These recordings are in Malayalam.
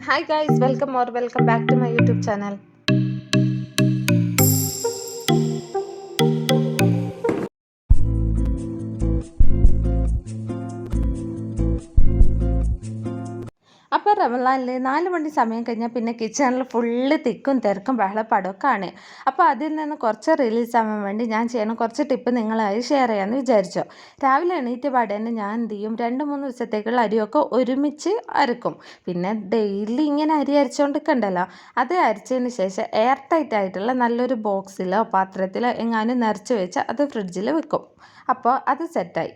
Hi guys, welcome back to my YouTube channel. അപ്പോൾ റമളാനിൽ 4 മണി സമയം കഴിഞ്ഞാൽ പിന്നെ കിച്ചണിൽ ഫുള്ള് തിക്കും തിരക്കും ബഹളപ്പടമൊക്കെയാണ്. അപ്പോൾ അതിൽ നിന്ന് കുറച്ച് റിലീസ് ആവാൻ വേണ്ടി ഞാൻ ചെയ്യണം കുറച്ച് ടിപ്പ് നിങ്ങളായി ഷെയർ ചെയ്യാമെന്ന് വിചാരിച്ചു. രാവിലെ എണീറ്റ് പാടേനെ ഞാൻ എന്ത് ചെയ്യും 2-3 ദിവസത്തേക്കുള്ള അരിയൊക്കെ ഒരുമിച്ച് അരക്കും. പിന്നെ ഡെയിലി ഇങ്ങനെ അരി അരച്ചുകൊണ്ടിരിക്കണ്ടല്ലോ, അത് അരച്ചതിന് ശേഷം എയർ ടൈറ്റ് ആയിട്ടുള്ള നല്ലൊരു ബോക്സിലോ പാത്രത്തിലോ എങ്ങാനും നിറച്ച് വെച്ച് അത് ഫ്രിഡ്ജിൽ വെക്കും. അപ്പോൾ അത് സെറ്റായി.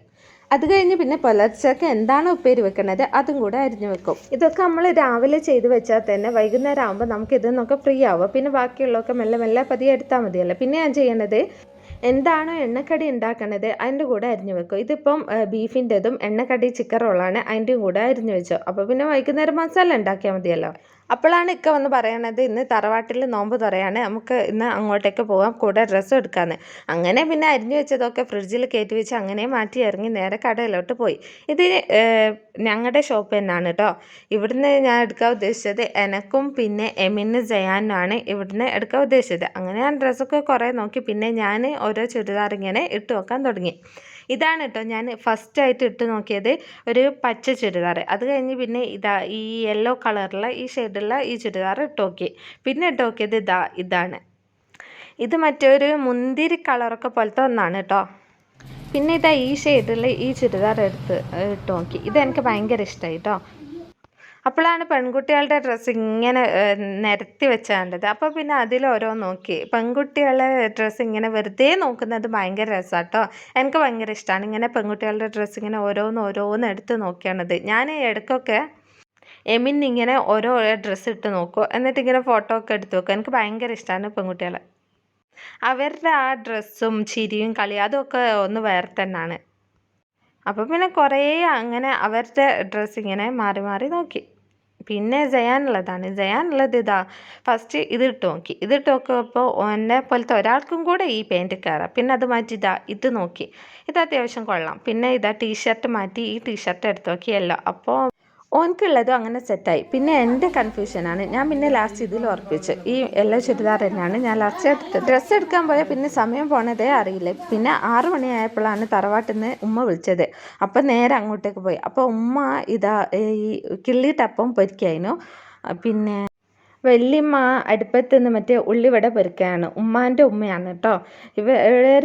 അത് കഴിഞ്ഞ് പിന്നെ പുലർച്ചയ്ക്ക് എന്താണോ ഉപ്പേരി വെക്കുന്നത് അതും കൂടെ അരിഞ്ഞു വെക്കും. ഇതൊക്കെ നമ്മൾ രാവിലെ ചെയ്ത് വെച്ചാൽ തന്നെ വൈകുന്നേരം ആകുമ്പോൾ നമുക്ക് ഇതൊന്നൊക്കെ ഫ്രീ ആവുക. പിന്നെ ബാക്കിയുള്ളതൊക്കെ മെല്ലെ മെല്ലെ പതിയെ എടുത്താൽ മതിയല്ലോ. പിന്നെ ഞാൻ ചെയ്യണത് എന്താണോ എണ്ണക്കടി ഉണ്ടാക്കണത് അതിൻ്റെ കൂടെ അരിഞ്ഞു വെക്കും. ഇതിപ്പം ബീഫിൻ്റെതും എണ്ണക്കടി ചിക്കൻ റോളാണ്, അതിൻ്റെയും കൂടെ അരിഞ്ഞു വെച്ചു. അപ്പോൾ പിന്നെ വൈകുന്നേരം മസാല ഉണ്ടാക്കിയാൽ മതിയല്ലോ. അപ്പോഴാണ് ഇക്ക വന്ന് പറയണത് ഇന്ന് തറവാട്ടിൽ നോമ്പ് തുറയാണ്, നമുക്ക് ഇന്ന് അങ്ങോട്ടേക്ക് പോകാം, കൂടെ ഡ്രസ്സ് എടുക്കാമെന്ന്. അങ്ങനെ പിന്നെ അരിഞ്ഞു വെച്ചതൊക്കെ ഫ്രിഡ്ജിൽ കയറ്റി വെച്ച് അങ്ങനെ മാറ്റി ഇറങ്ങി നേരെ കടയിലോട്ട് പോയി. ഇത് ഞങ്ങളുടെ ഷോപ്പ് തന്നെയാണ് കേട്ടോ. ഇവിടുന്ന് ഞാൻ എടുക്കാൻ ഉദ്ദേശിച്ചത് എനക്കും പിന്നെ എമിന് ജയാനാണ് ഇവിടുന്ന് എടുക്കാൻ ഉദ്ദേശിച്ചത്. അങ്ങനെ ഞാൻ ഡ്രസ്സൊക്കെ കുറേ നോക്കി. പിന്നെ ഞാൻ ഓരോ ചുരിദാർ ഇങ്ങനെ ഇട്ട് നോക്കാൻ തുടങ്ങി. ഇതാണ് കേട്ടോ ഞാൻ ഫസ്റ്റായിട്ട് ഇട്ട് നോക്കിയത്, ഒരു പച്ച ചുരിദാർ. അത് കഴിഞ്ഞ് പിന്നെ ഈ യെല്ലോ കളറുള്ള ഈ ഷെയ്ഡുള്ള ഈ ചുരിദാർ ഇട്ട് നോക്കി. പിന്നെ ഇട്ട് നോക്കിയത് ഇതാണ്. ഇത് മറ്റൊരു മുന്തിരി കളറൊക്കെ പോലത്തെ ഒന്നാണ് കേട്ടോ. പിന്നെ ഈ ഷെയ്ഡുള്ള ഈ ചുരിദാർ ഇട്ട് നോക്കി. ഇതെനിക്ക് ഭയങ്കര ഇഷ്ടമായി കേട്ടോ. അപ്പോഴാണ് പെൺകുട്ടികളുടെ ഡ്രസ്സ് ഇങ്ങനെ നിരത്തി വെച്ച് കണ്ടത്. അപ്പോൾ പിന്നെ അതിലോരോ നോക്കി. പെൺകുട്ടികളുടെ ഡ്രസ്സ് ഇങ്ങനെ വെറുതെ നോക്കുന്നത് ഭയങ്കര രസമാണ് കേട്ടോ. എനിക്ക് ഭയങ്കര ഇഷ്ടമാണ് ഇങ്ങനെ പെൺകുട്ടികളുടെ ഡ്രസ്സ് ഇങ്ങനെ ഓരോന്ന് എടുത്ത് നോക്കിയാണത്. ഞാൻ ഇടയ്ക്കൊക്കെ ഇങ്ങനെ ഓരോ ഡ്രസ്സ് ഇട്ട് നോക്കും, എന്നിട്ട് ഇങ്ങനെ ഫോട്ടോ ഒക്കെ എടുത്ത് നോക്കും. എനിക്ക് ഭയങ്കര ഇഷ്ടമാണ് പെൺകുട്ടികളെ. അവരുടെ ആ ഡ്രസ്സും ചിരിയും കളിയും അതൊക്കെ ഒന്ന് വേറെ തന്നെയാണ്. അപ്പോൾ പിന്നെ കുറേ അങ്ങനെ അവരുടെ ഡ്രസ്സ് ഇങ്ങനെ മാറി മാറി നോക്കി. പിന്നെ ജയാനുള്ളത് ഫസ്റ്റ് ഇതിട്ട് നോക്കി. ഇതിട്ട് നോക്കിയപ്പോൾ എന്നെ പോലത്തെ ഒരാൾക്കും കൂടെ ഈ പാൻറ്റ് കയറാം. പിന്നെ അത് മാറ്റി ഇത് നോക്കി. ഇത് അത്യാവശ്യം കൊള്ളാം. പിന്നെ ടീഷർട്ട് മാറ്റി ഈ ടീഷർട്ട് എടുത്ത് നോക്കിയല്ലോ. അപ്പോൾ ഓനക്കുള്ളതും അങ്ങനെ സെറ്റായി. പിന്നെ എൻ്റെ കൺഫ്യൂഷനാണ്, ഞാൻ പിന്നെ ലാസ്റ്റ് ഇതിൽ ഉറപ്പിച്ചു ഈ എല്ലാ ചുരിദാർ തന്നെയാണ് ഞാൻ ലാസ്റ്റ് എടുത്തത്. ഡ്രസ്സ് എടുക്കാൻ പോയാൽ പിന്നെ സമയം പോണതേ അറിയില്ല. പിന്നെ 6 മണിയായപ്പോഴാണ് തറവാട്ടിൽ നിന്ന് ഉമ്മ വിളിച്ചത്. അപ്പം നേരെ അങ്ങോട്ടേക്ക് പോയി. അപ്പോൾ ഉമ്മ ഈ കിള്ളിട്ടപ്പം പൊരിക്കായിരുന്നു. പിന്നെ വല്യമ്മ അടുപ്പത്ത് നിന്ന് മറ്റേ ഉള്ളിവട പൊരിക്കുകയാണ്. ഉമ്മാൻ്റെ ഉമ്മയാണ് കേട്ടോ.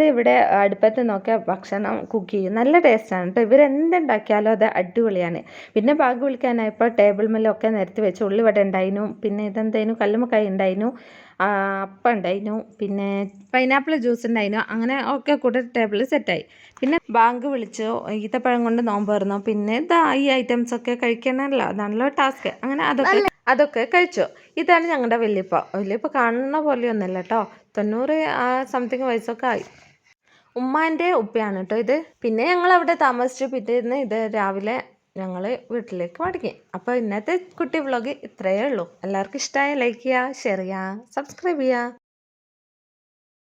ഇവിടെ അടുപ്പത്ത് നോക്കിയാൽ ഭക്ഷണം കുക്ക് ചെയ്യും, നല്ല ടേസ്റ്റാണ് കേട്ടോ. ഇവരെന്തുണ്ടാക്കിയാലും അത് അടിപൊളിയാണ്. പിന്നെ ബാഗ് വിളിക്കാനായപ്പോൾ ടേബിൾ മേലൊക്കെ നിരത്തി വെച്ച് ഉള്ളിവട ഉണ്ടായിരുന്നു. പിന്നെ ഇതെന്തായിരുന്നു കല്ലുമ്മക്കായ ഉണ്ടായിരുന്നു, അപ്പം ഉണ്ടായിരുന്നു, പിന്നെ പൈനാപ്പിൾ ജ്യൂസ് ഉണ്ടായിരുന്നു. അങ്ങനെ ഒക്കെ കൂടെ ടേബിളിൽ സെറ്റായി. പിന്നെ ബാങ്ക് വിളിച്ചു, ഈത്തപ്പഴം കൊണ്ട് നോമ്പ് തുറന്നു. പിന്നെ ഈ ഐറ്റംസൊക്കെ കഴിക്കണമല്ലോ, അതാണല്ലോ ടാസ്ക്. അങ്ങനെ അതൊക്കെ കഴിച്ചു. ഇതാണ് ഞങ്ങളുടെ വല്യപ്പ കാണുന്ന പോലെയൊന്നുമല്ല കേട്ടോ. 90 സംതിങ് വയസ്സൊക്കെ ആയി. ഉമ്മാൻ്റെ ഉപ്പയാണ് കേട്ടോ ഇത്. പിന്നെ ഞങ്ങൾ അവിടെ താമസിച്ചു. പിറ്റേന്ന് ഇത് രാവിലെ ഞങ്ങൾ വീട്ടിലേക്ക് മടങ്ങി. അപ്പോൾ ഇന്നത്തെ കുട്ടി വ്ളോഗ് ഇത്രയേ ഉള്ളൂ. എല്ലാവർക്കും ഇഷ്ടമായ ലൈക്ക് ചെയ്യുക, ഷെയർ ചെയ്യുക, സബ്സ്ക്രൈബ് ചെയ്യുക.